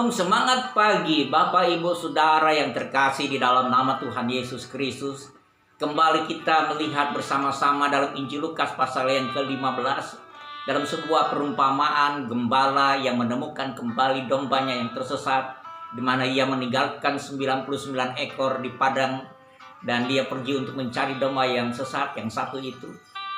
Shalom, semangat pagi Bapak Ibu Saudara yang terkasih di dalam nama Tuhan Yesus Kristus. Kembali kita melihat bersama-sama dalam Injil Lukas pasal yang ke-15, dalam sebuah perumpamaan gembala yang menemukan kembali dombanya yang tersesat, di mana ia meninggalkan 99 ekor di padang dan dia pergi untuk mencari domba yang sesat, yang satu itu.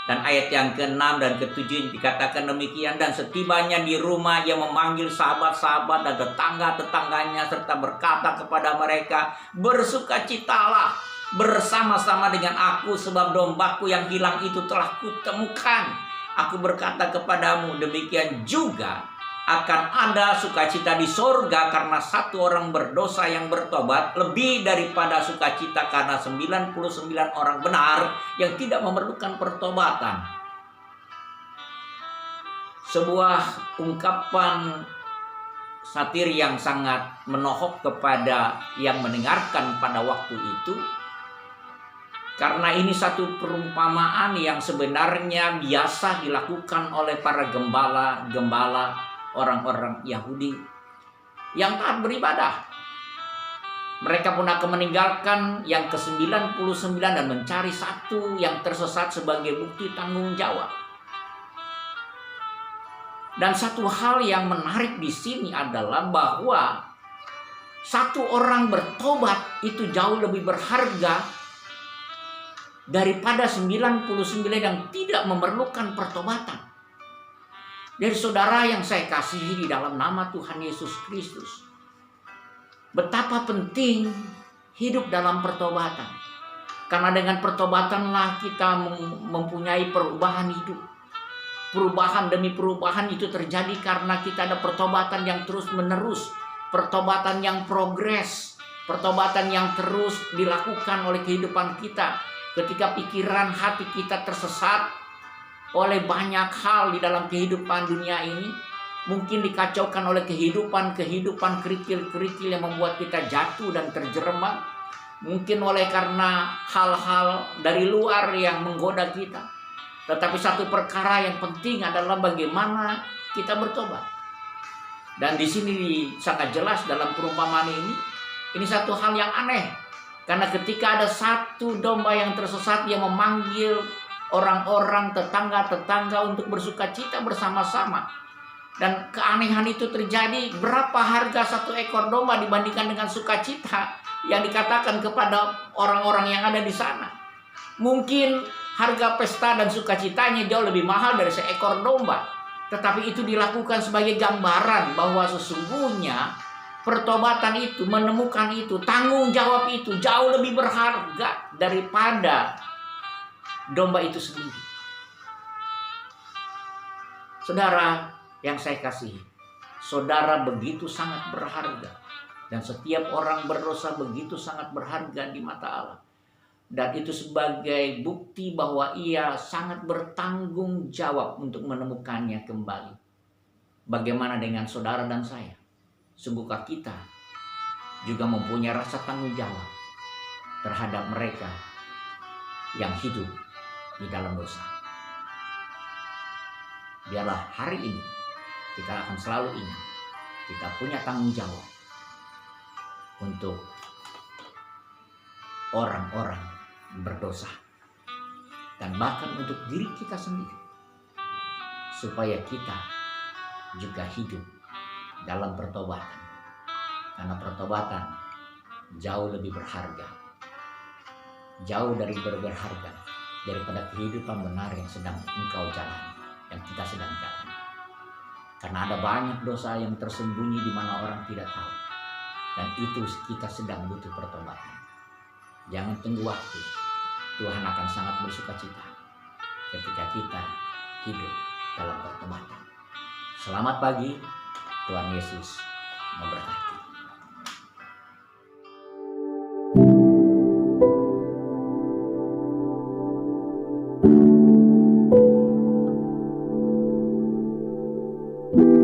Dan ayat yang ke-6 dan ke-7 dikatakan demikian. Dan setibanya di rumah, ia memanggil sahabat-sahabat dan tetangga-tetangganya serta berkata kepada mereka, "Bersukacitalah bersama-sama dengan aku, sebab dombaku yang hilang itu telah kutemukan. Aku berkata kepadamu, demikian juga akan ada sukacita di sorga karena satu orang berdosa yang bertobat, lebih daripada sukacita karena 99 orang benar yang tidak memerlukan pertobatan." Sebuah ungkapan satir yang sangat menohok kepada yang mendengarkan pada waktu itu, karena ini satu perumpamaan yang sebenarnya biasa dilakukan oleh para gembala orang-orang Yahudi yang taat beribadah. Mereka pun akan meninggalkan yang ke-99 dan mencari satu yang tersesat sebagai bukti tanggung jawab. Dan satu hal yang menarik di sini adalah bahwa satu orang bertobat itu jauh lebih berharga daripada 99 yang tidak memerlukan pertobatan. Dari saudara yang saya kasihi di dalam nama Tuhan Yesus Kristus, betapa penting hidup dalam pertobatan. Karena dengan pertobatanlah kita mempunyai perubahan hidup. Perubahan demi perubahan itu terjadi karena kita ada pertobatan yang terus menerus, pertobatan yang progres, pertobatan yang terus dilakukan oleh kehidupan kita. Ketika pikiran hati kita tersesat oleh banyak hal di dalam kehidupan dunia ini, mungkin dikacaukan oleh kehidupan kerikil-kerikil yang membuat kita jatuh dan terjerembab, mungkin oleh karena hal-hal dari luar yang menggoda kita. Tetapi satu perkara yang penting adalah bagaimana kita bertobat. Dan di sini sangat jelas dalam perumpamaan ini satu hal yang aneh. Karena ketika ada satu domba yang tersesat, dia memanggil orang-orang tetangga-tetangga untuk bersukacita bersama-sama. Dan keanehan itu terjadi, berapa harga satu ekor domba dibandingkan dengan sukacita yang dikatakan kepada orang-orang yang ada di sana. Mungkin harga pesta dan sukacitanya jauh lebih mahal dari seekor domba. Tetapi itu dilakukan sebagai gambaran bahwa sesungguhnya pertobatan itu, menemukan itu, tanggung jawab itu jauh lebih berharga daripada domba itu sendiri. Saudara yang saya kasihi, saudara begitu sangat berharga. Dan setiap orang berdosa begitu sangat berharga di mata Allah. Dan itu sebagai bukti bahwa ia sangat bertanggung jawab untuk menemukannya kembali. Bagaimana dengan saudara dan saya? Sungguhkah kita juga mempunyai rasa tanggung jawab terhadap mereka yang hidup di dalam dosa? Biarlah hari ini kita akan selalu ingat, kita punya tanggung jawab untuk orang-orang berdosa dan bahkan untuk diri kita sendiri, supaya kita juga hidup dalam pertobatan. Karena pertobatan jauh lebih berharga, jauh dari berharga daripada kehidupan benar yang sedang engkau jalani, yang kita sedang jalani. Karena ada banyak dosa yang tersembunyi di mana orang tidak tahu, dan itu kita sedang butuh pertobatan. Jangan tunggu waktu, Tuhan akan sangat bersukacita ketika kita hidup dalam pertobatan. Selamat pagi, Tuhan Yesus memberkati. Thank you.